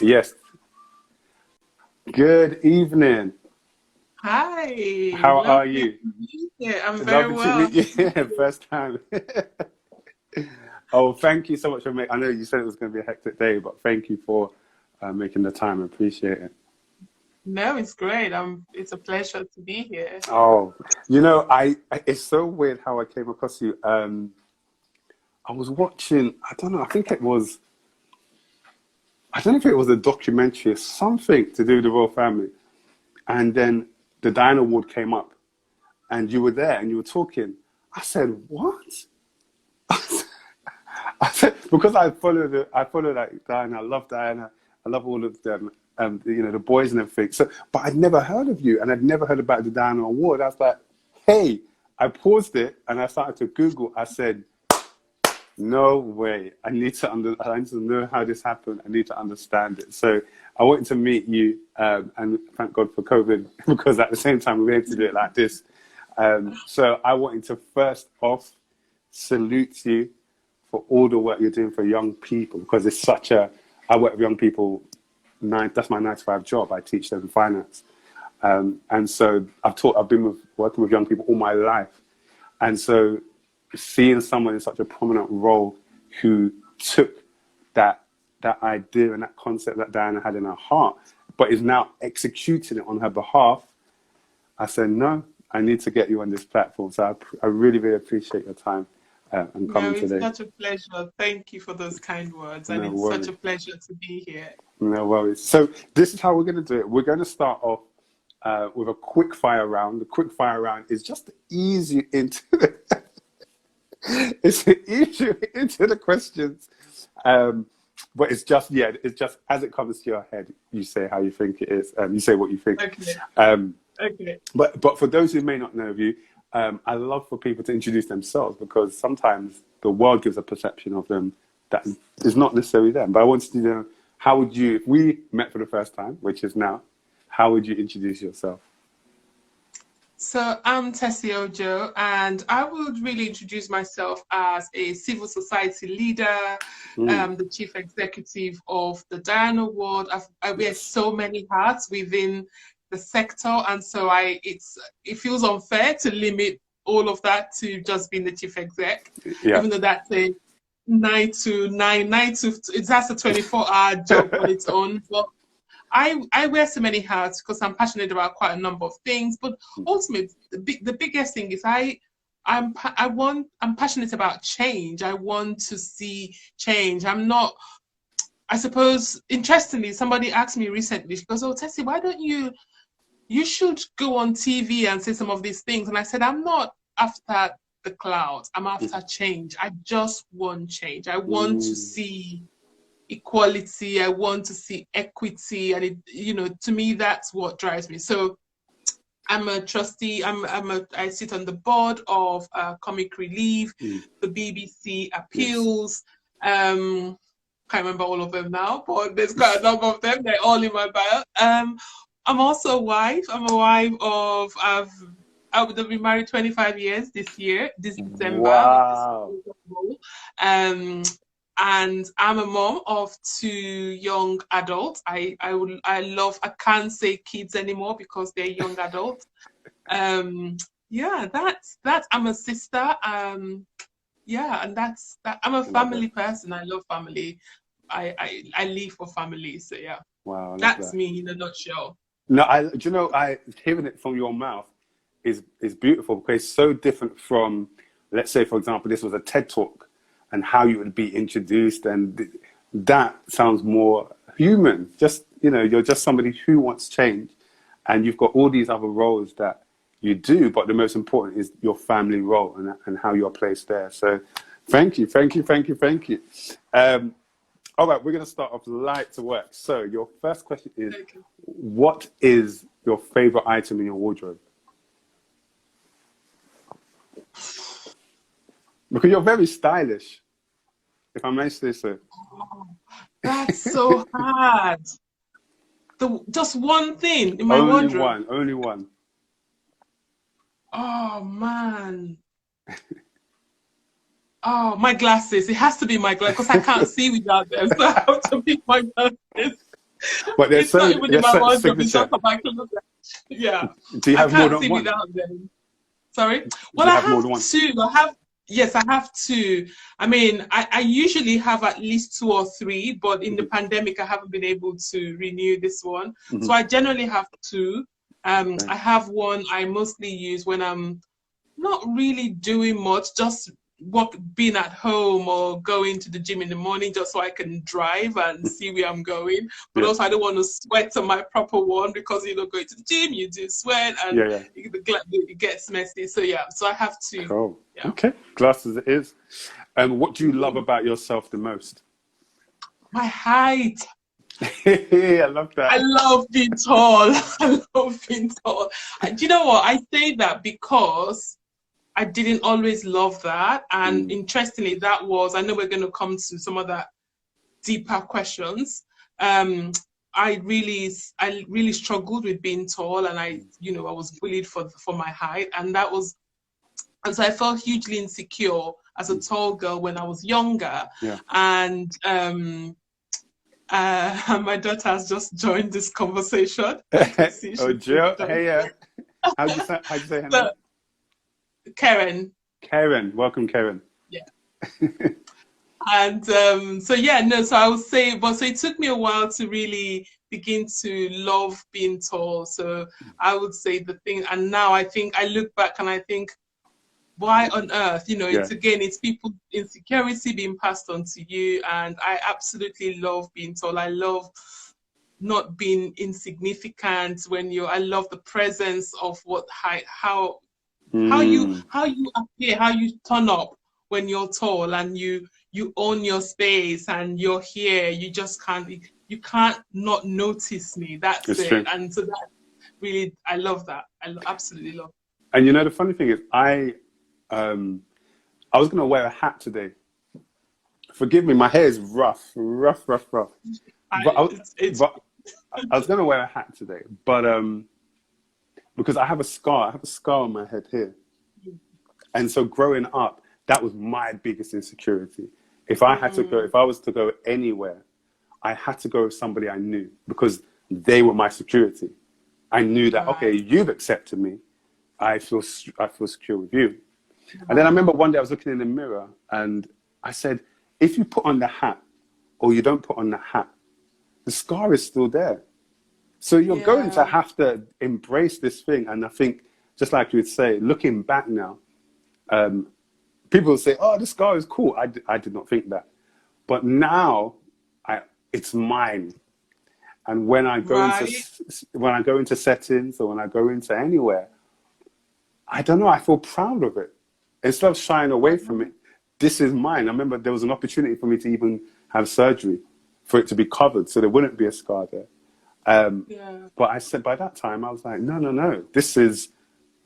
Yes. Good evening. Hi, How are lovely you? to be here. I'm very Lovely to well. meet you. First time. Oh, thank you so much for making. I know you said it was going to be a hectic day, but thank you for making the time. I appreciate it. No, it's great. It's a pleasure to be here. Oh, it's so weird how I came across you. I was watching. I don't know. I don't know if it was a documentary or something to do with the royal family, and then the Diana Award came up, and you were there and you were talking. I said, "What?" I said, because I follow like Diana. I love Diana. I love all of them. The boys and everything. So, but I'd never heard of you, and I'd never heard about the Diana Award. I was like, "Hey!" I paused it and I started to Google. I said, "No way! I need to know how this happened. I need to understand it." So I wanted to meet you, and thank God for COVID, because at the same time we were able to do it like this. So I wanted to first off salute you for all the work you're doing for young people, because I work with young people. That's my 9 to 5 job. I teach them finance, and so I've been working with young people all my life, and so seeing someone in such a prominent role who took that idea and that concept that Diana had in her heart, but is now executing it on her behalf, I said, no, I need to get you on this platform. So I really, really appreciate your time and No, coming it's today. such a pleasure. Thank you for those kind words, and No it's such worries. a pleasure to be here. No worries. So this is how we're going to do it. We're going to start off with a quick fire round. The quick fire round is just to ease you into it's to ease you into the questions. But it's just as it comes to your head, you say how you think it is. You say what you think. Okay, Um, okay. but for those who may not know of you, I love for people to introduce themselves, because sometimes the world gives a perception of them that is not necessarily them. But I wanted to know, how would you, if we met for the first time, which is now, how would you introduce yourself? So I'm Tessy Ojo, and I would really introduce myself as a civil society leader, Mm, the chief executive of the Diana Award. I wear yes. so many hats within the sector, and so it feels unfair to limit all of that to just being the chief exec, Yeah. even though that's a 9 to that's a 24-hour job on its own. But I wear so many hats because I'm passionate about quite a number of things. But ultimately, the biggest thing is I'm passionate about change. I want to see change. I'm not. I suppose interestingly, somebody asked me recently. She goes, "Oh, Tessie, why don't you? You should go on TV and say some of these things." And I said, "I'm not after the clouds. I'm after change. I just want change. I want to Mm, see equality. I want to see equity, and to me, that's what drives me. So I'm a trustee. I sit on the board of Comic Relief, mm, the BBC yes. Appeals. Can't remember all of them now, but there's quite a number of them. They're all in my bio. I'm also a wife. I'm a wife of I would have been married 25 years this December, which is Wow. cool. Um, and I'm a mom of 2 young adults. I can't say kids anymore because they're young adults. Yeah, that's I'm a sister. Yeah, and that's that. I'm a I love it. family person. I love family. I live for family. So yeah, Wow, I love that's that. me in a nutshell. No, I hearing it from your mouth is beautiful, because it's so different from, let's say, for example, this was a TED talk and how you would be introduced, and that sounds more human. Just, you're just somebody who wants change, and you've got all these other roles that you do, but the most important is your family role and how you're placed there. So thank you, thank you, thank you, thank you. Um, all right, we're going to start off light to work. So your first question is, Okay. what is your favorite item in your wardrobe? Because you're very stylish, if I may say so. Oh, that's so hard. Just one thing in my Only wardrobe. one, only one. Oh man. Oh, my glasses. It has to be my glasses because I can't see without them. So I have to pick my glasses. But It's not even in there's my certain wardrobe. It's signature. just on my clothes. Yeah. Do you I have more can't than see one? without them. Sorry. Do Well, you I have more have than one? two. Yes, I have two. I mean, I usually have at least two or three, but in the pandemic, I haven't been able to renew this one. So I generally have two. Okay. I have one I mostly use when I'm not really doing much, just being at home or going to the gym in the morning just so I can drive and see where I'm going. But Yeah. also I don't want to sweat on my proper one because going to the gym, you do sweat and Yeah. it gets messy. So yeah, so I have to. Cool. Yeah. Okay. Glasses it is. What do you love about yourself the most? My height. I love I that. love being tall. I love being tall. Do you know what? I say that because I didn't always love that. And interestingly, I know we're going to come to some other deeper questions. I really struggled with being tall, and I was bullied for my height, and so I felt hugely insecure as a tall girl when I was younger. Yeah. And my daughter has just joined this conversation. Oh, Jill. Hey, how'd you say her name? Karen. Karen. Welcome, Karen. Yeah. And so I would say, but so it took me a while to really begin to love being tall. So I would say the thing, and now I think I look back and I think, why on earth? It's people insecurity being passed on to you, and I absolutely love being tall. I love not being insignificant I love the presence of how you appear, how you turn up when you're tall and you own your space and you're here. You just can't not notice me. That's It's it. true. And so that really, I love that. Absolutely love it. And the funny thing is, I was going to wear a hat today. Forgive me, my hair is rough. But I was going to wear a hat today, but because I have a scar on my head here. And so growing up, that was my biggest insecurity. If I was to go anywhere, I had to go with somebody I knew because they were my security. I knew that, okay, you've accepted me. I feel secure with you. And then I remember one day I was looking in the mirror and I said, if you put on the hat or you don't put on the hat, the scar is still there. So you're going to have to embrace this thing. And I think, just like you would say, looking back now, people say, oh, the scar is cool. I did not think that. But now it's mine. And when I go into settings or when I go into anywhere, I don't know, I feel proud of it. Instead of shying away from it, this is mine. I remember there was an opportunity for me to even have surgery for it to be covered so there wouldn't be a scar there. But I said by that time, I was like, no, this is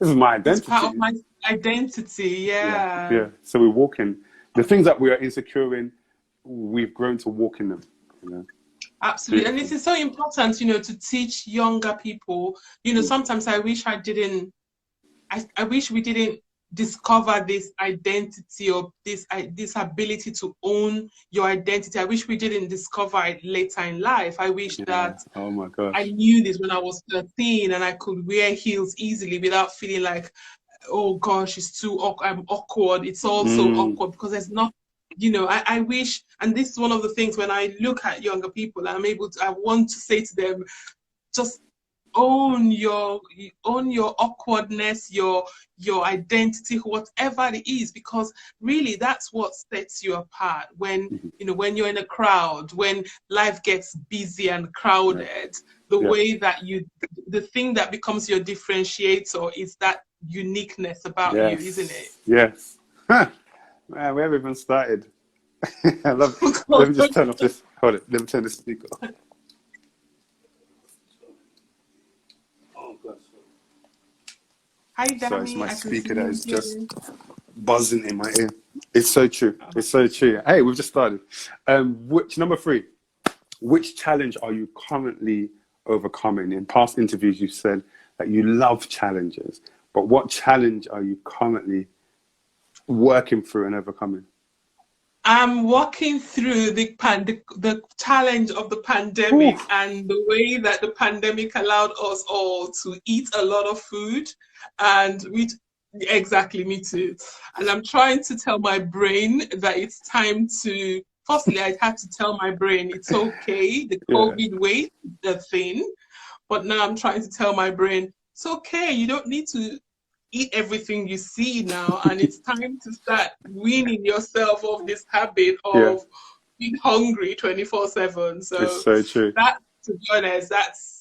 my identity. It's part of my identity, yeah. So we walk in. The things that we are insecure in, we've grown to walk in them. Absolutely. And it is so important, to teach younger people. Sometimes I wish I wish we didn't discover this identity or this ability to own your identity. I wish we didn't discover it later in life. I wish that oh my gosh, I knew this when I was 13 and I could wear heels easily without feeling like, oh gosh, I'm awkward. It's all so awkward because there's not, I wish, and this is one of the things when I look at younger people, I want to say to them, just own your awkwardness, your identity, whatever it is, because really that's what sets you apart when when you're in a crowd, when life gets busy and crowded. Way that the thing that becomes your differentiator is that uniqueness about you, isn't it? Yes. Man, we haven't even started. I love it. Let me just turn off this. Hold it. Let me turn the speaker off. Hi, Danny. So it's my speaker that is just buzzing in my ear. It's so true. It's so true. Hey, we've just started. Number 3, which challenge are you currently overcoming? In past interviews, you've said that you love challenges, but what challenge are you currently working through and overcoming? I'm walking through the challenge of the pandemic Oof. and the way that the pandemic allowed us all to eat a lot of food, and we exactly me too. And I'm trying to tell my brain that it's time to. Firstly, I had to tell my brain it's okay. The Yeah. COVID weight, the thing. But now I'm trying to tell my brain it's okay. You don't need to eat everything you see now, and it's time to start weaning yourself of this habit Yeah. of being hungry 24/7. It's So so true. that, to be honest, that's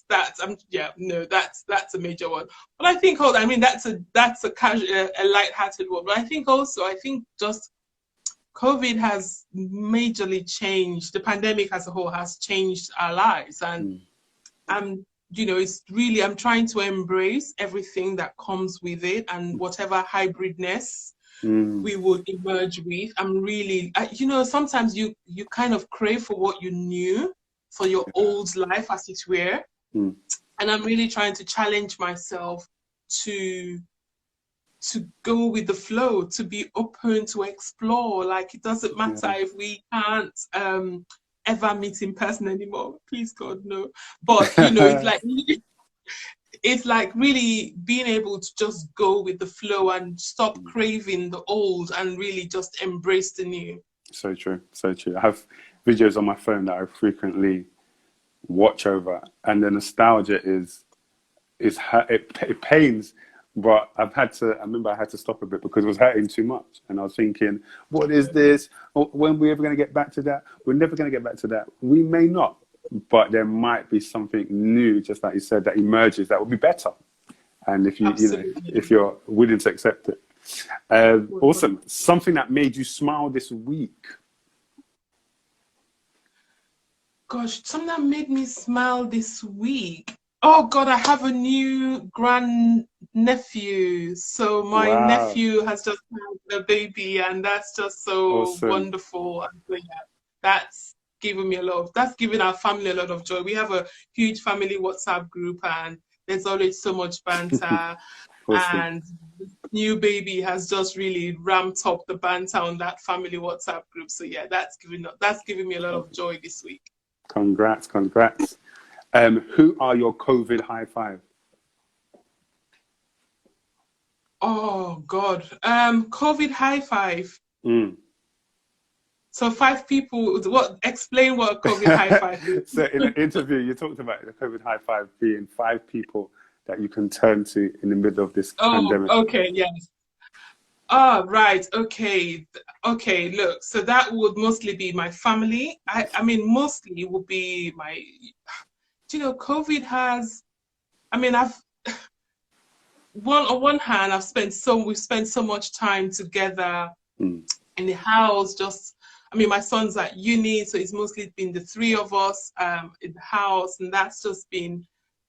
yeah, no, that's a major one. But I think also, I mean, that's a casual, a light-hearted one. But I think also, I think just COVID has majorly changed. The pandemic as a whole has changed our lives, and I'm, it's really, I'm trying to embrace everything that comes with it and whatever hybridness we would emerge with. I'm really, sometimes you kind of crave for what you knew, for your old life, as it were. Mm. And I'm really trying to challenge myself to go with the flow, to be open, to explore. Like, it doesn't matter if we can't ever meet in person anymore. Please God, no. But it's like really being able to just go with the flow and stop craving the old and really just embrace the new. So true, so true. I have videos on my phone that I frequently watch over, and the nostalgia it pains, but I remember I had to stop a bit because it was hurting too much, and I was thinking, what is this? When are we ever going to get back to that? We're never going to get back to that. We may not, but there might be something new, just like you said, that emerges that will be better. And if if you're willing to accept it. Awesome. Something that made you smile this week. Gosh, something that made me smile this week. Oh God, I have a new grand nephew. So my nephew has just had a baby, and that's just so wonderful. And so, yeah, that's given our family a lot of joy. We have a huge family WhatsApp group, and there's always so much banter. And the new baby has just really ramped up the banter on that family WhatsApp group. So yeah, that's giving me a lot of joy this week. Congrats. Who are your COVID high five? Oh God, COVID high five. So 5 people. Explain what a COVID high five is. So in an interview, you talked about the COVID high five being 5 people that you can turn to in the middle of this pandemic. Okay, yes. Oh, right. Okay. Look, so that would mostly be my family. I mean, mostly it would be my. COVID has. I mean, on one hand, we've spent so much time together in the house. My son's at uni, so it's mostly been the 3 of us in the house, and that's just been.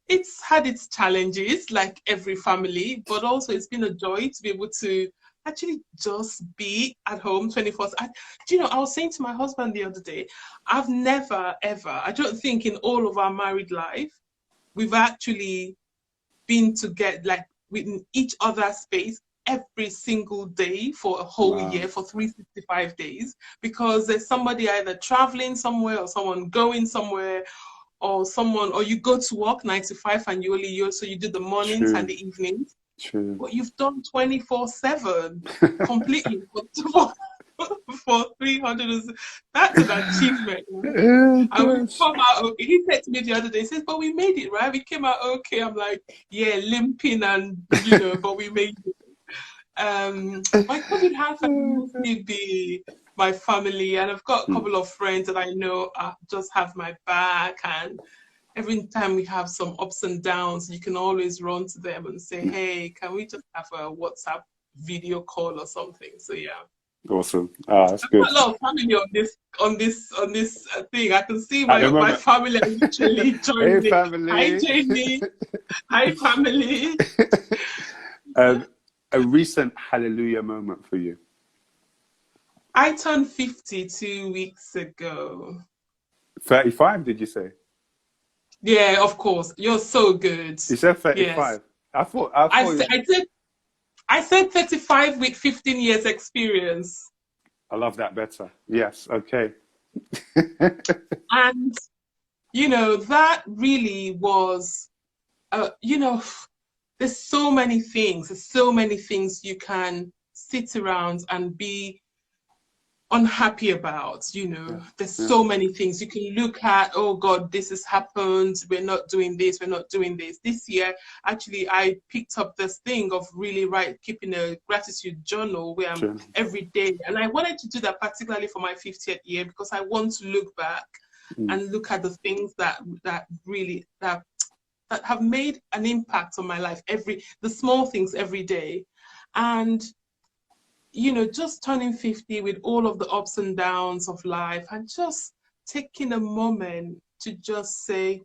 It's had its challenges, like every family, but also it's been a joy to be able to actually just be at home 24 hours. I was saying to my husband the other day, I've never, ever, I don't think in all of our married life, we've actually been together, like within each other's space every single day for a whole year, for 365 days, because there's somebody either traveling somewhere or someone going somewhere, or you go to work 9 to 5 and so you do the mornings and the evenings. True. But you've done 24/7 completely for 300. That's an achievement. And we come out okay. He said to me the other day, he says, but we made it, right? We came out okay. I'm like, yeah, limping and but we made it. My COVID has mostly be my family, and I've got a couple of friends that I know just have my back, and every time we have some ups and downs, you can always run to them and say, hey, can we just have a WhatsApp video call or something? So yeah. Awesome. That's good. I've got a lot of family on this thing. I can see my family are literally joining. Hey, family. Hi, Jamie. Hi, family. A recent hallelujah moment for you. I turned 50 2 weeks ago. 35, did you say? Yeah, of course. You're so good. You said 35. Yes. I said 35 with 15 years experience. I love that better. Yes. Okay. And, you know, that really was, you know, there's so many things you can sit around and be unhappy about. You know, Yes. there's Yes. so many things you can look at. Oh God, this has happened, we're not doing this, we're not doing this year. Actually, I picked up this thing of really keeping a gratitude journal where I'm Sure. every day, and I wanted to do that particularly for my 50th year, because I want to look back and look at the things that really that have made an impact on my life, the small things every day. And you know, just turning 50 with all of the ups and downs of life, and just taking a moment to just say,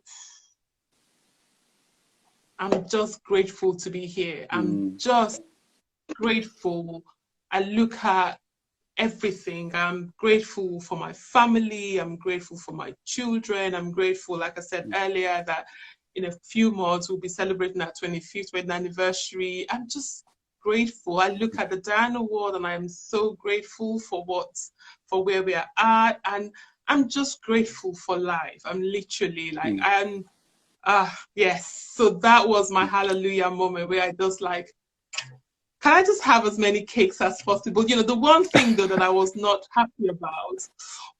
I'm just grateful to be here. I'm just grateful. I look at everything. I'm grateful for my family. I'm grateful for my children. I'm grateful, like I said earlier, that in a few months we'll be celebrating our 25th wedding anniversary. I'm just grateful. I look at the Diana Award and I'm so grateful for where we are at, and I'm just grateful for life. I'm literally like, yes. So that was my hallelujah moment, where I just like, can I just have as many cakes as possible? You know, the one thing though that I was not happy about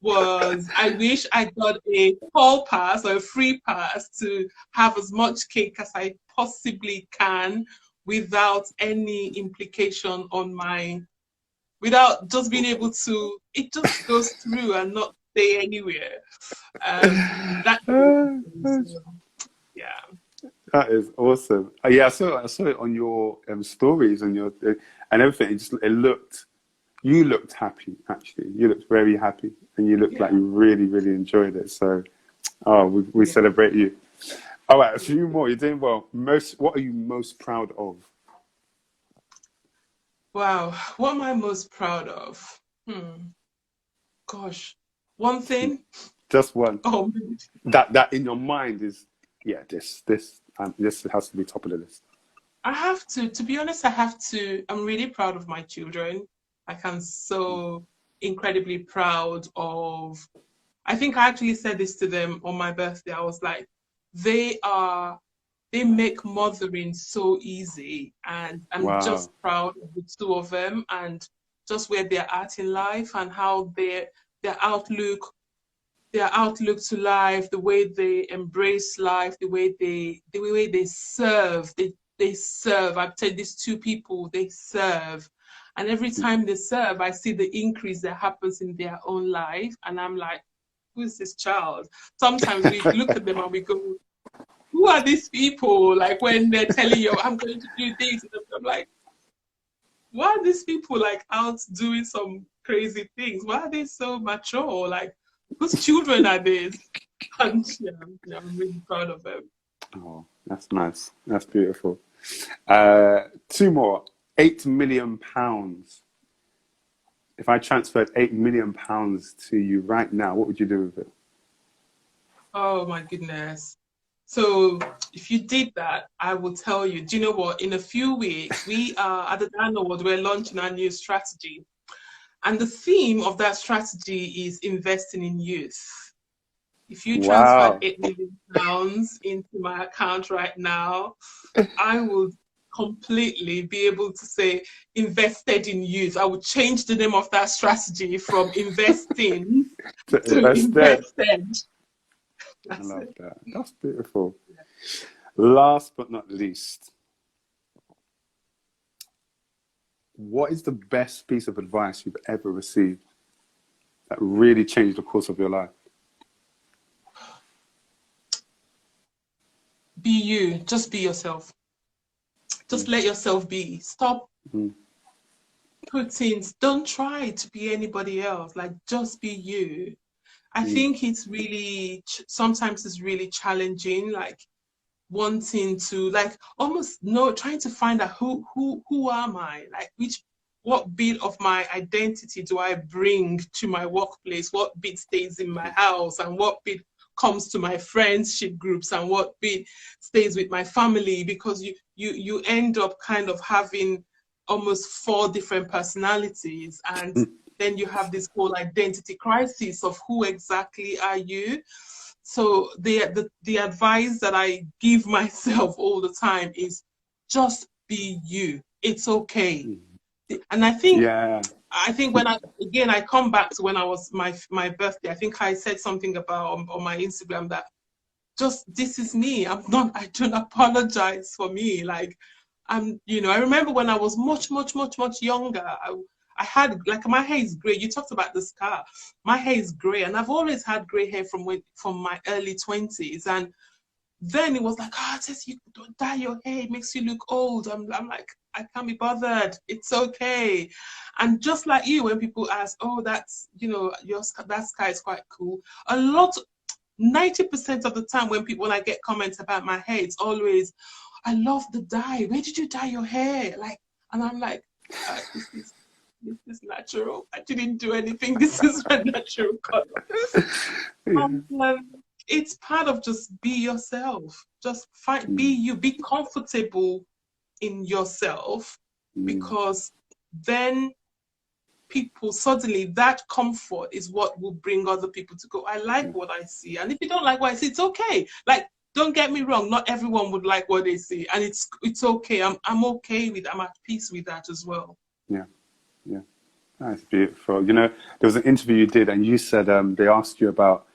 was, I wish I got a hall pass or a free pass to have as much cake as I possibly can, without any implication on without just being able to, it just goes through and not stay anywhere. That, yeah. That is awesome. Yeah, I saw it on your stories and and everything. You looked happy. Actually, you looked very happy, and you looked like you really, really enjoyed it. So, we celebrate you. All right, a few more. You're doing well. What are you most proud of? Wow, what am I most proud of? Gosh, one thing. Just one. Oh, That in your mind is, yeah, this has to be top of the list. I have to be honest, I'm really proud of my children. Like, I'm so incredibly proud of, I think I actually said this to them on my birthday. I was like, they make mothering so easy, and I'm just proud of the two of them, and just where they're at in life, and how their outlook to life, the way they embrace life, the way they serve. They serve. I've said these two people, they serve. And every time they serve, I see the increase that happens in their own life. And I'm like, who is this child? Sometimes we look at them and we go, who are these people? Like, when they're telling you, I'm going to do this, and I'm like, why are these people like out doing some crazy things? Why are they so mature? Like, whose children are these? And I'm really proud of them. Oh, that's nice. That's beautiful. 2 more. £8 million. If I transferred £8 million to you right now, what would you do with it? Oh my goodness. So if you did that, I will tell you, do you know what? In a few weeks, we are at the Diana Award, we're launching our new strategy. And the theme of that strategy is investing in youth. If you transferred £8 million into my account right now, I will completely be able to say invested in youth. I would change the name of that strategy from investing to invested. I love that. That's beautiful. Yeah. Last but not least, what is the best piece of advice you've ever received that really changed the course of your life? Be you. Just be yourself. Just let yourself be. Stop don't try to be anybody else. Like, just be you. I think it's really, sometimes it's really challenging, like wanting to, like, almost trying to find out who am I? Like, what bit of my identity do I bring to my workplace? What bit stays in my house, and what bit comes to my friendship groups, and what bit stays with my family? Because you end up kind of having almost 4 different personalities, and then you have this whole identity crisis of who exactly are you. So the advice that I give myself all the time is just be you. It's okay. And I think when I come back to when I was my birthday, I think I said something about on my Instagram that just this is me. I don't apologize for me. Like I remember when I was much younger, I had, like, my hair is gray. You talked about the scar. My hair is gray, and I've always had gray hair from my early 20s. And then it was like, Tess, you don't dye your hair. It makes you look old. I'm like, I can't be bothered. It's okay. And just like you, when people ask, oh, that's, that scar is quite cool. 90% of the time when I get comments about my hair, it's always, I love the dye. Where did you dye your hair? And I'm like, this is natural. I didn't do anything. This is my natural color. It's part of just be yourself. Just be you. Be comfortable in yourself, because then people, suddenly that comfort is what will bring other people to go, I like what I see. And if you don't like what I see, it's okay. Like, don't get me wrong, not everyone would like what they see, and it's okay. I'm okay with, I'm at peace with that as well. Yeah. That's beautiful. There was an interview you did, and you said they asked you about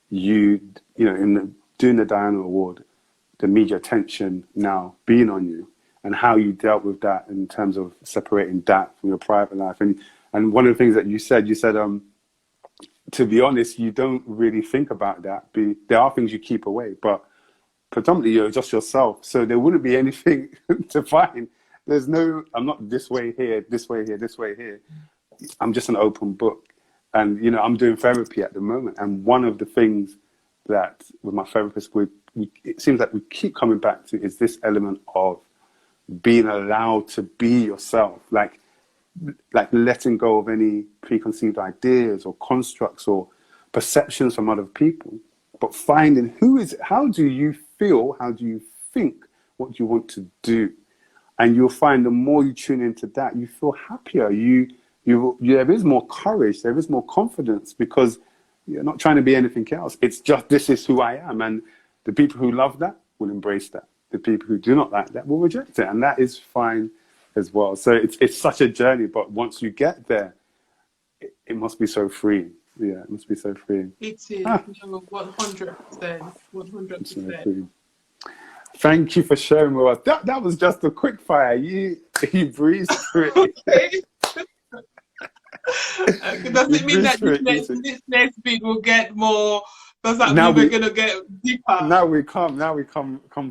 doing the Diana Award, the media attention now being on you, and how you dealt with that in terms of separating that from your private life. And one of the things that you said, to be honest, you don't really think about that. There are things you keep away, but predominantly you're just yourself. So there wouldn't be anything to find. There's no, I'm not this way here, this way here, this way here. I'm just an open book. And, I'm doing therapy at the moment. And one of the things that with my therapist, it seems like we keep coming back to is this element of being allowed to be yourself, like letting go of any preconceived ideas or constructs or perceptions from other people, but finding how do you feel, how do you think, what do you want to do? And you'll find the more you tune into that, you feel happier. There is more courage, there is more confidence, because you're not trying to be anything else. It's just, this is who I am. And the people who love that will embrace that. The people who do not like that will reject it. And that is fine as well. So it's such a journey, but once you get there, it must be so freeing. Yeah, it must be so freeing. It is, 100%. 100%. Thank you for sharing with us. That was just a quick fire. You breezed through it. Okay. Does it mean that this next bit will get more? Does that mean we're gonna get deeper? Now we come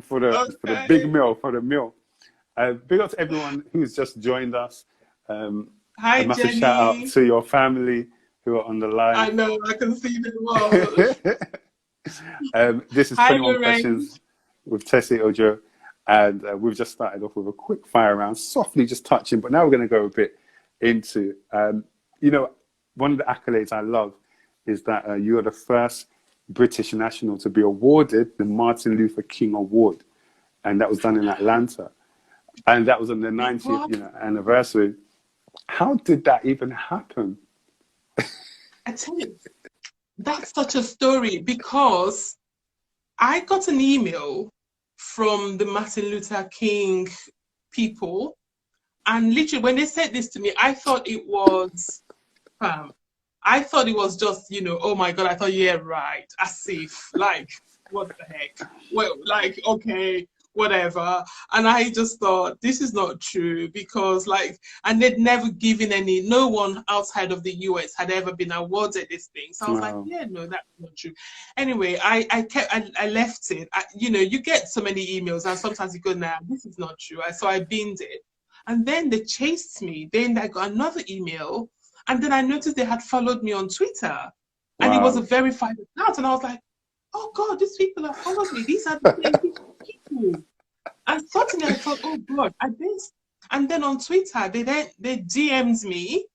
for the big meal, for the meal. Big up to everyone who's just joined us. Hi, a massive Jenny. shout out to your family who are on the line. I know, I can see them well. This is 21 Questions with Tessy Ojo, and we've just started off with a quick fire round, softly just touching, but now we're going to go a bit into, one of the accolades I love is that you are the first British national to be awarded the Martin Luther King Award, and that was done in Atlanta, and that was on the 90th anniversary. How did that even happen? I tell you, that's such a story, because I got an email from the Martin Luther King people, and literally when they said this to me, I thought it was just, oh my God, I thought, yeah, right, as if, like, what the heck? Well, like, okay, whatever. And I just thought, this is not true, because and they'd never given no one outside of the US had ever been awarded this thing. So I was like, yeah, no, that's not true. Anyway, I left it. You get so many emails, and sometimes you go, nah, this is not true. So I binned it. And then they chased me. Then I got another email, and then I noticed they had followed me on Twitter, and it was a verified account. And I was like, oh God, these people have followed me. These are the same people. And suddenly I thought, oh God, and then on Twitter, they DM'd me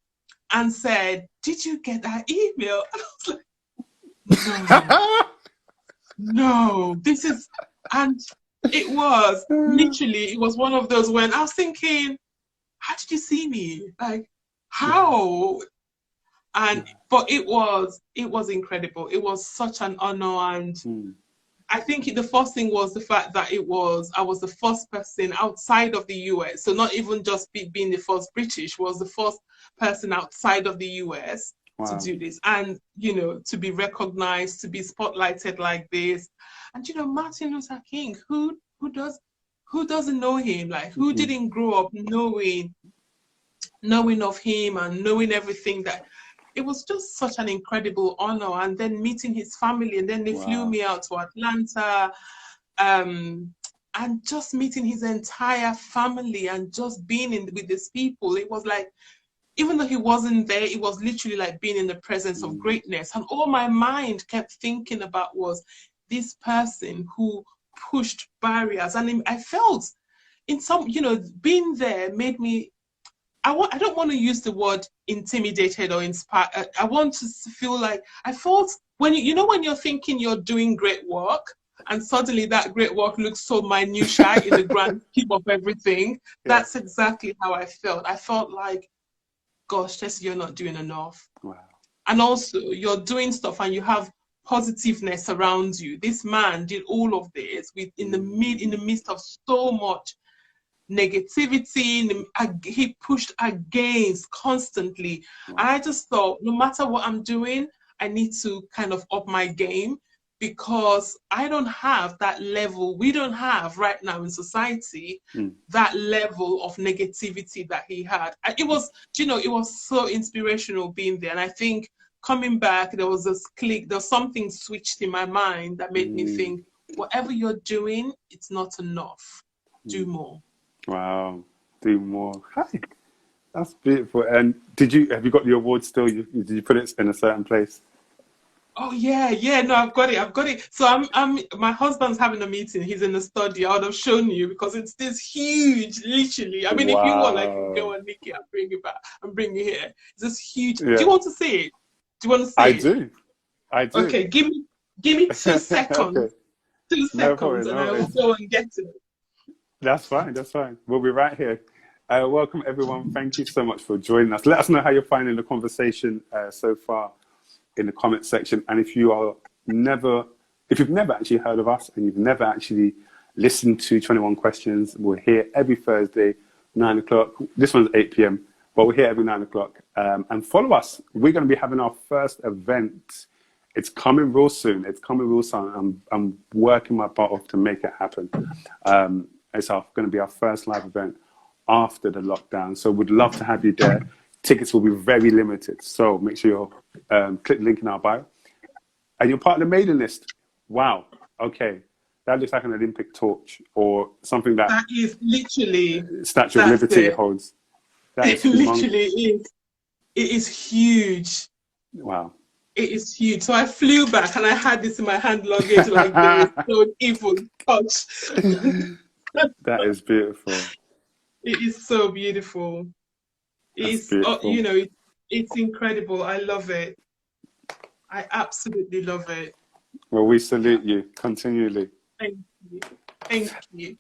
and said, did you get that email? And I was like, no, this is, and it was literally, it was one of those when I was thinking, how did you see me? Like, how? And but it was incredible. It was such an honor, and I think the first thing was the fact that I was the first person outside of the US. So not even just being the first British, was the first person outside of the US to do this. And, you know, to be recognized, to be spotlighted like this. And, you know, Martin Luther King, who doesn't know him? Like, who didn't grow up knowing of him and knowing everything that it was just such an incredible honor. And then meeting his family, and then they flew me out to Atlanta, and just meeting his entire family and just being with these people. It was like, even though he wasn't there, it was literally like being in the presence of greatness. And all my mind kept thinking about was this person who pushed barriers. And I felt in some, you know, being there made me, I don't want to use the word intimidated or inspired. I want to feel like I felt when when you're thinking you're doing great work, and suddenly that great work looks so minutiae in the grand scheme of everything. That's exactly how I felt. I felt like, gosh, Tessy, you're not doing enough. Wow. And also, you're doing stuff and you have positiveness around you. This man did all of this in the midst of so much negativity. He pushed against constantly. Wow. And I just thought, no matter what I'm doing, I need to kind of up my game, because I don't have that level. We don't have right now in society that level of negativity that he had. It was, it was so inspirational being there. And I think coming back, there was this click, there's something switched in my mind that made me think, whatever you're doing, it's not enough. Do more. Wow, do more. Hi, that's beautiful. And have you got the award still? Did you put it in a certain place? Oh yeah, no, I've got it. So my husband's having a meeting. He's in the study. I would have shown you, because it's this huge, literally. I mean, if you want, like, go and nick it and bring it back and bring it here. It's this huge. Yeah. Do you want to see it? Do you want to see it? I do. Okay, give me 2 seconds. Okay. 2 seconds, and I will go and get it. That's fine. We'll be right here. Welcome, everyone. Thank you so much for joining us. Let us know how you're finding the conversation so far in the comment section. And if you've never actually heard of us, and you've never actually listened to 21 Questions, we're here every Thursday, 9 o'clock. This one's 8 p.m., but we're here every 9 o'clock. And follow us. We're going to be having our first event. It's coming real soon. I'm working my butt off to make it happen. It's going to be our first live event after the lockdown. So we'd love to have you there. Tickets will be very limited. So make sure you click the link in our bio. And you're part of the mailing list. Wow. Okay. That looks like an Olympic torch, or something that is literally Statue of Liberty holds. It literally is. It is huge. Wow. It is huge. So I flew back and I had this in my hand luggage like this. So evil touch. That is beautiful. It is so beautiful. It's it's incredible. I love it. I absolutely love it. Well, we salute you continually. Thank you.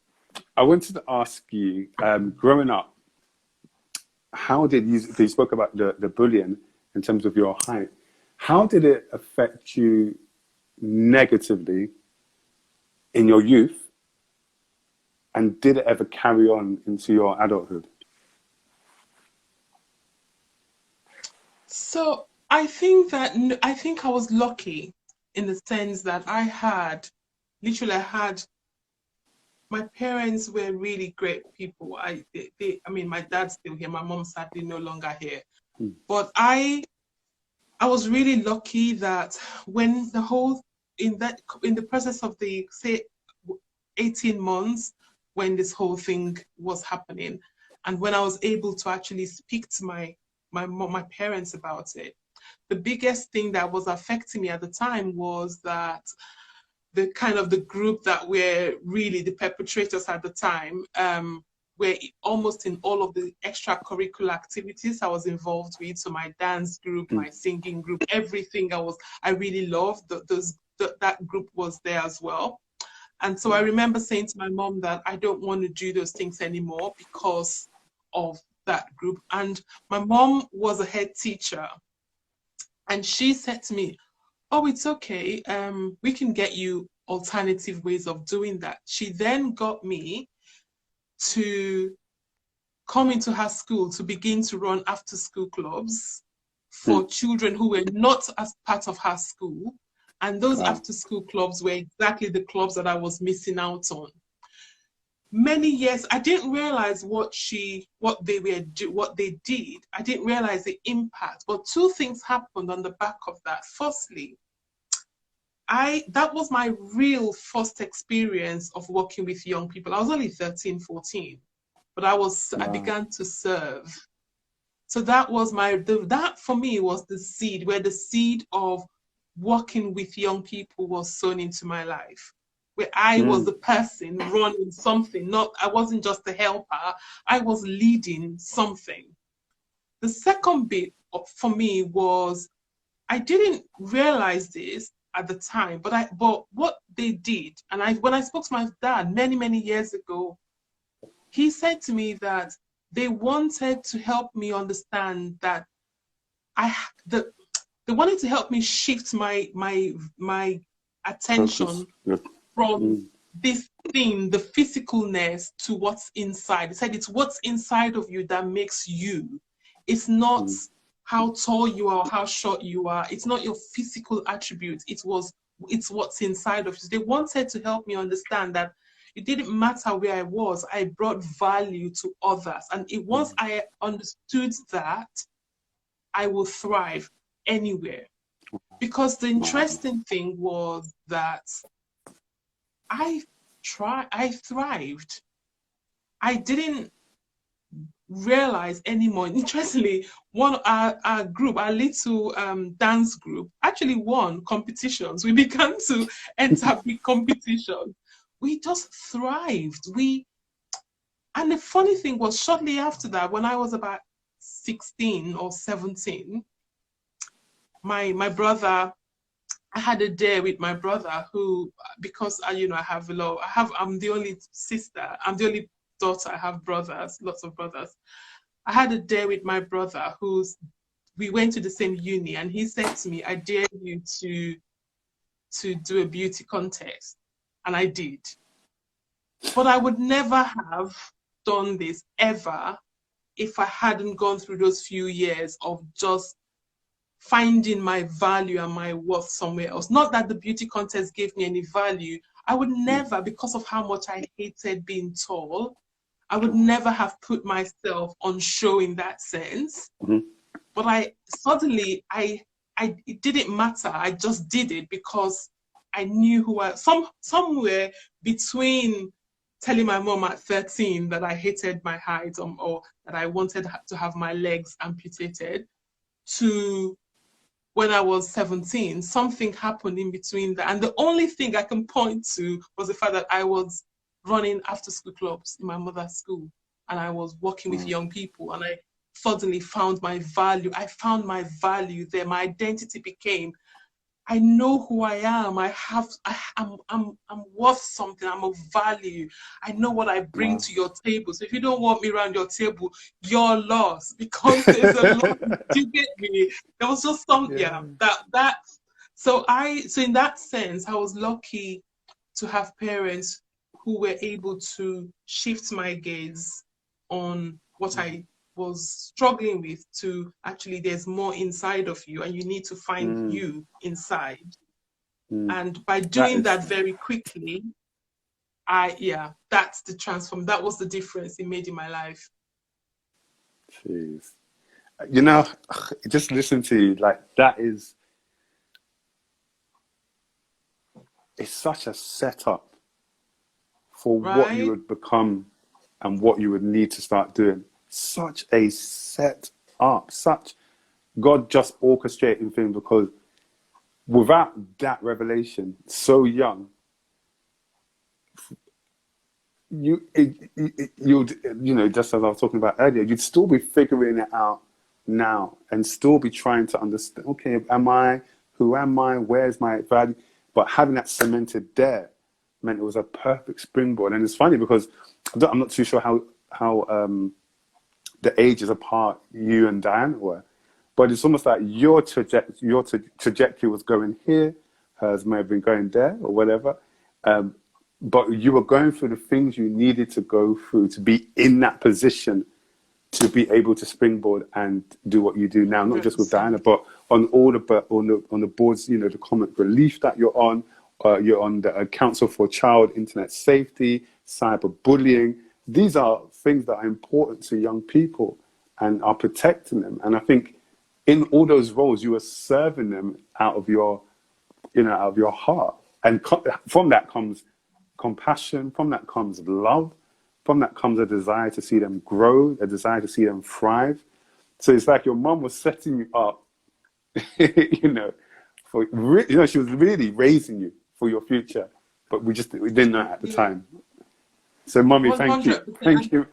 I wanted to ask you, growing up, how did you spoke about the bullying in terms of your height. How did it affect you negatively in your youth? And did it ever carry on into your adulthood? So I think I was lucky in the sense that I had, my parents were really great people. I mean, my dad's still here. My mom's sadly no longer here. But I was really lucky that when in the process of the, say, 18 months, when this whole thing was happening, and when I was able to actually speak to my parents about it, the biggest thing that was affecting me at the time was that the group that were really the perpetrators at the time were almost in all of the extracurricular activities I was involved with. So my dance group, my singing group, everything I really loved, that group was there as well. And so I remember saying to my mom that I don't want to do those things anymore because of that group. And my mom was a head teacher. And she said to me, oh, it's okay. We can get you alternative ways of doing that. She then got me to come into her school to begin to run after school clubs for children who were not as part of her school. And those Wow. after school clubs were exactly the clubs that I was missing out on. Many years, I didn't realize what they did. I didn't realize the impact. But two things happened on the back of that. Firstly, that was my real first experience of working with young people. I was only 13, 14, but I began to serve. So that was that for me was the seed, where the seed of working with young people was sown into my life, where I was the person running something. I wasn't just a helper, I was leading something. The second bit for me was, I didn't realize this at the time, but what they did, and when I spoke to my dad many years ago, he said to me that they wanted to help me understand that they wanted to help me shift my attention from this thing, the physicalness, to what's inside. They said it's what's inside of you that makes you. It's not how tall you are, how short you are. It's not your physical attributes. It's what's inside of you. They wanted to help me understand that it didn't matter where I was. I brought value to others. And once I understood that, I will thrive anywhere. Because the interesting thing was that I thrived. I didn't realize anymore. Interestingly, our group, our little dance group, actually won competitions. We began to enter big competitions. We just thrived. And the funny thing was, shortly after that, when I was about 16 or 17, my brother, I had a day with my brother who, because I'm the only sister, I'm the only daughter, I have brothers, lots of brothers. I had a day with my brother we went to the same uni, and he said to me, I dare you to do a beauty contest. And I did. But I would never have done this ever if I hadn't gone through those few years of just finding my value and my worth somewhere else. Not that the beauty contest gave me any value. I would never, because of how much I hated being tall, I would never have put myself on show in that sense. But it didn't matter. I just did it because I knew somewhere between telling my mom at 13 that I hated my height or that I wanted to have my legs amputated, to when I was 17, something happened in between that. And the only thing I can point to was the fact that I was running after school clubs in my mother's school, and I was working with young people, and I suddenly found my value. I found my value there. My identity became, I know who I am. I'm worth something. I'm of value. I know what I bring to your table. So if you don't want me around your table, you're lost, because there's a lot. Do you get me? There was just so in that sense, I was lucky to have parents who were able to shift my gaze on what I was struggling with, to actually, there's more inside of you, and you need to find you inside. And by doing that very quickly, that's the transform. That was the difference it made in my life. Jeez. Just listen to you, like, it's such a setup for what you would become and what you would need to start doing. Such a set up, God just orchestrating things, because without that revelation, so young, you'd just as I was talking about earlier, you'd still be figuring it out now and still be trying to understand, okay, who am I, where's my value? But having that cemented there meant it was a perfect springboard. And it's funny because I'm not too sure how the ages apart you and Diana were, But it's almost like your trajectory was going here, hers may have been going there or whatever. But you were going through the things you needed to go through to be in that position to be able to springboard and do what you do now, not just with Diana, but on all on the boards, you know, the Comic Relief that you're on the Council for Child Internet Safety, cyberbullying. These are things that are important to young people and are protecting them. And I think in all those roles, you are serving them out of your, you know, out of your heart. And from that comes compassion, from that comes love, from that comes a desire to see them grow, a desire to see them thrive. So it's like your mom was setting you up, you know, she was really raising you for your future, but we didn't know it at the time. So, Mommy, thank you. Thank you.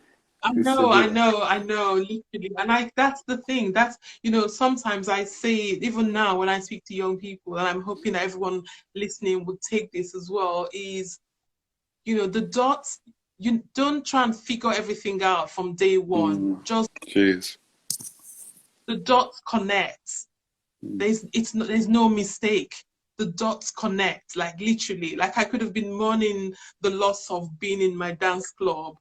I know, literally. And that's the thing. That's, you know, sometimes I say, even now when I speak to young people, and I'm hoping that everyone listening would take this as well, is, you know, the dots, you don't try and figure everything out from day one. Just the dots connect. There's no mistake. The dots connect, like literally. Like I could have been mourning the loss of being in my dance club.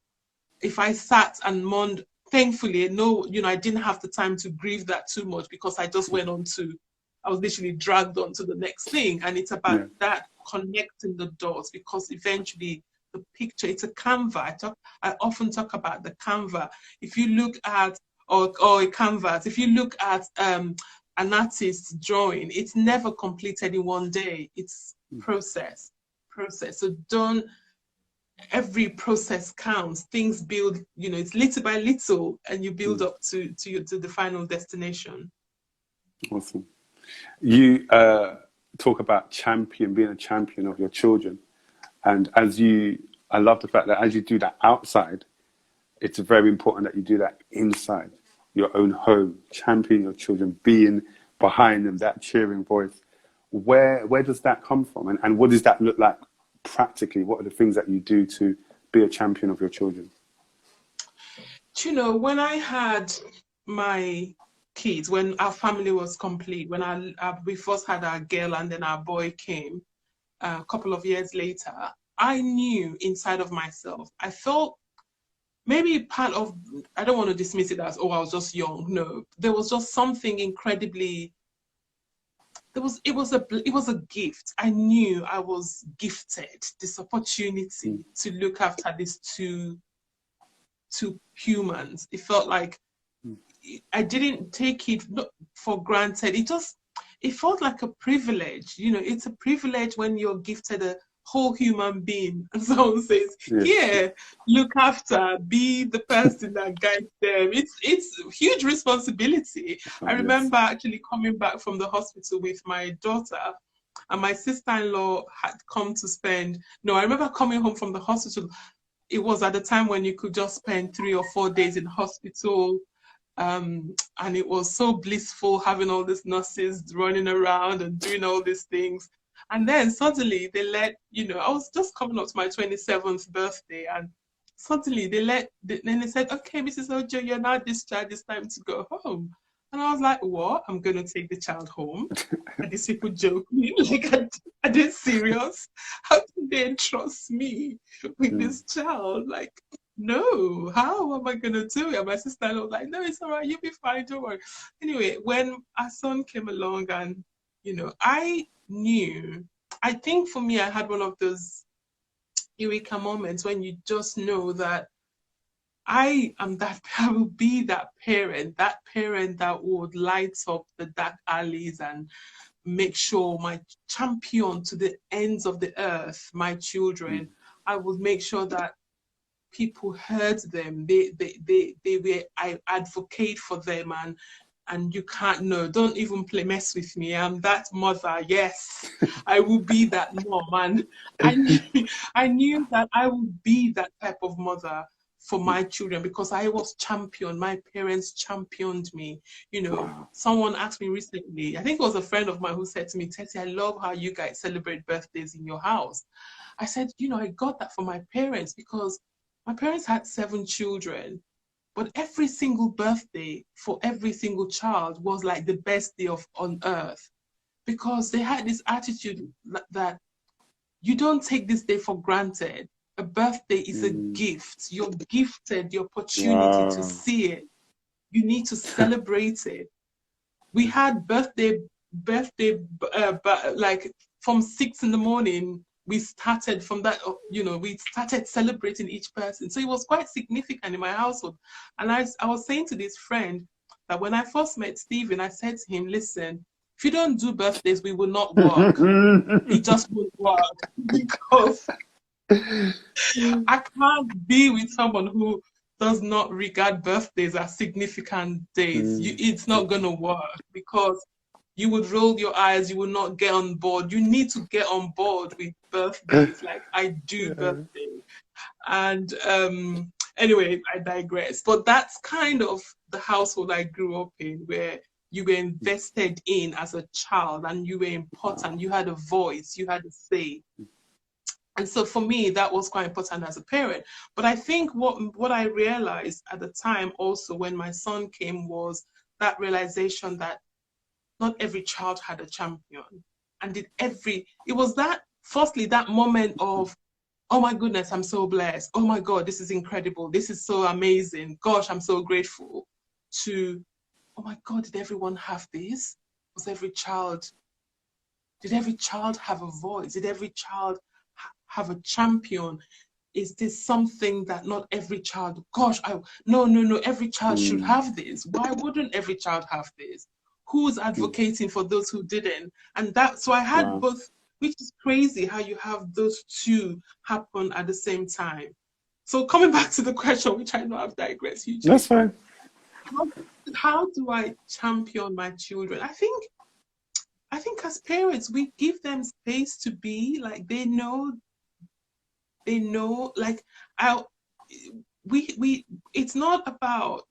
If I sat and mourned, thankfully, no, you know, I didn't have the time to grieve that too much because I just went on to, I was literally dragged on to the next thing. And it's about that connecting the dots, because eventually the picture, it's a canvas. I often talk about the canvas. If you look at, or a canvas, if you look at an artist's drawing, it's never completed in one day. It's process. So every process counts. Things build, you know, it's little by little, and you build up to the final destination. Awesome. You talk about being a champion of your children. And I love the fact that as you do that outside, it's very important that you do that inside your own home, championing your children, being behind them, that cheering voice. Where does that come from? And what does that look like practically? What are the things that you do to be a champion of your children? You know, when I had my kids, when our family was complete, when we first had our girl and then our boy came a couple of years later, I knew inside of myself, I felt maybe part of, I don't want to dismiss it as, oh, I was just young. No, there was just something incredibly, it was a gift. I knew I was gifted this opportunity to look after these two humans. It felt like I didn't take it for granted. It felt like a privilege. You know, it's a privilege when you're gifted a whole human being, and someone says, "Here, look after, be the person that guides them." It's a huge responsibility. I remember actually coming back from the hospital with my daughter, and my sister-in-law had come to spend. No, I remember coming home from the hospital. It was at the time when you could just spend 3 or 4 days in hospital. And it was so blissful having all these nurses running around and doing all these things. And then suddenly they I was just coming up to my 27th birthday, and suddenly then they said, "Okay, Mrs. Ojo, you're now discharged, it's time to go home." And I was like, "What? I'm going to take the child home?" And these people joke me, like, are they serious? How can they entrust me with this child? Like, no, how am I going to do it? And my sister was like, "No, it's all right, you'll be fine, don't worry." Anyway, when our son came along, and, you know, I think for me, I had one of those eureka moments when you just know that I will be that parent that would light up the dark alleys and make sure my champion to the ends of the earth, my children, I would make sure that people heard them. I advocate for them, and you can't know. Don't even mess with me. I'm that mother. Yes, I will be that mom. And I knew that I would be that type of mother for my children because I was championed. My parents championed me. You know, someone asked me recently, I think it was a friend of mine who said to me, "Tessy, I love how you guys celebrate birthdays in your house." I said, you know, I got that from my parents because my parents had 7 children. But every single birthday for every single child was like the best day on earth, because they had this attitude that you don't take this day for granted. A birthday is a gift. You're gifted the opportunity to see it. You need to celebrate it. We had birthday, like from 6 in the morning. We started from that, we started celebrating each person. So it was quite significant in my household. And I was saying to this friend that when I first met Stephen, I said to him, listen, if you don't do birthdays, we will not work. It just won't work, because I can't be with someone who does not regard birthdays as significant days. It's not going to work, because you would roll your eyes, you will not get on board. You need to get on board with birthdays. Like, I do birthdays. And anyway, I digress. But that's kind of the household I grew up in, where you were invested in as a child, and you were important. You had a voice, you had a say. And so for me, that was quite important as a parent. But I think what I realized at the time also when my son came was that realization that not every child had a champion. And it was that, firstly, that moment of, oh my goodness, I'm so blessed. Oh my God, this is incredible. This is so amazing. Gosh, I'm so grateful. To, oh my God, did everyone have this? Did every child have a voice? Did every child have a champion? Is this something that not every child, gosh, no, every child should have this. Why wouldn't every child have this? Who's advocating for those who didn't? And so I had both, which is crazy how you have those two happen at the same time. So coming back to the question, which I know I've digressed hugely. That's fine. How do I champion my children? I think as parents, we give them space to be, like, they know, like, it's not about,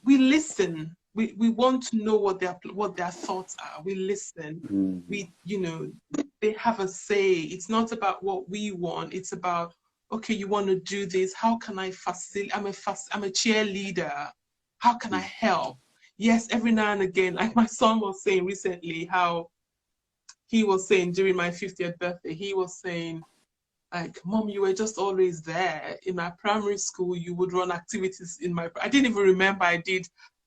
we listen. We want to know what their thoughts are. We listen. They have a say. It's not about what we want. It's about, okay, you want to do this. How can I facilitate? I'm a cheerleader. How can I help? Yes, every now and again, like my son was saying recently, how he was saying during my 50th birthday, he was saying, like, Mom, you were just always there. In my primary school, you would run activities I didn't even remember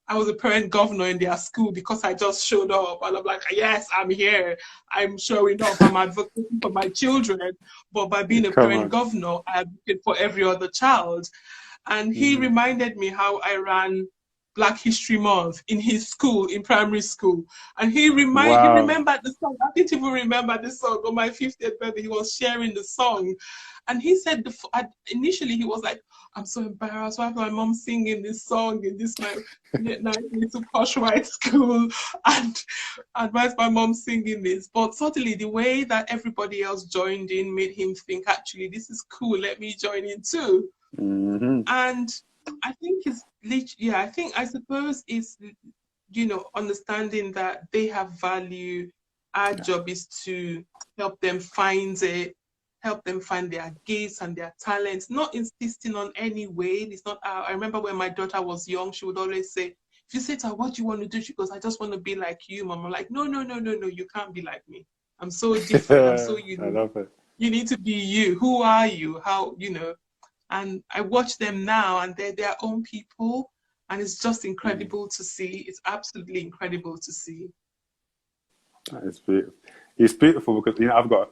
I was a parent governor in their school, because I just showed up and I'm like, yes, I'm here. I'm showing up. I'm advocating for my children. But by being a parent governor, I advocate for every other child. And he reminded me how I ran Black History Month in his school, in primary school. And he remembered the song. I didn't even remember the song. On my 50th birthday, he was sharing the song. And he said, initially he was like, I'm so embarrassed. Why is my mom singing this song in this nice little posh white school? And why is my mom singing this? But suddenly the way that everybody else joined in made him think, actually, this is cool. Let me join in too. And I think I suppose it's, understanding that they have value. Our job is to help them find their gifts and their talents, not insisting on any way. It's not, I remember when my daughter was young, she would always say, if you say to her, what do you want to do? She goes, I just want to be like you, Mom. I'm like, no, you can't be like me. I'm so different. I'm so unique. I love it. You need to be you. Who are you? How, and I watch them now, and they're their own people. And it's just incredible to see. It's absolutely incredible to see. That is beautiful. It's beautiful because, I've got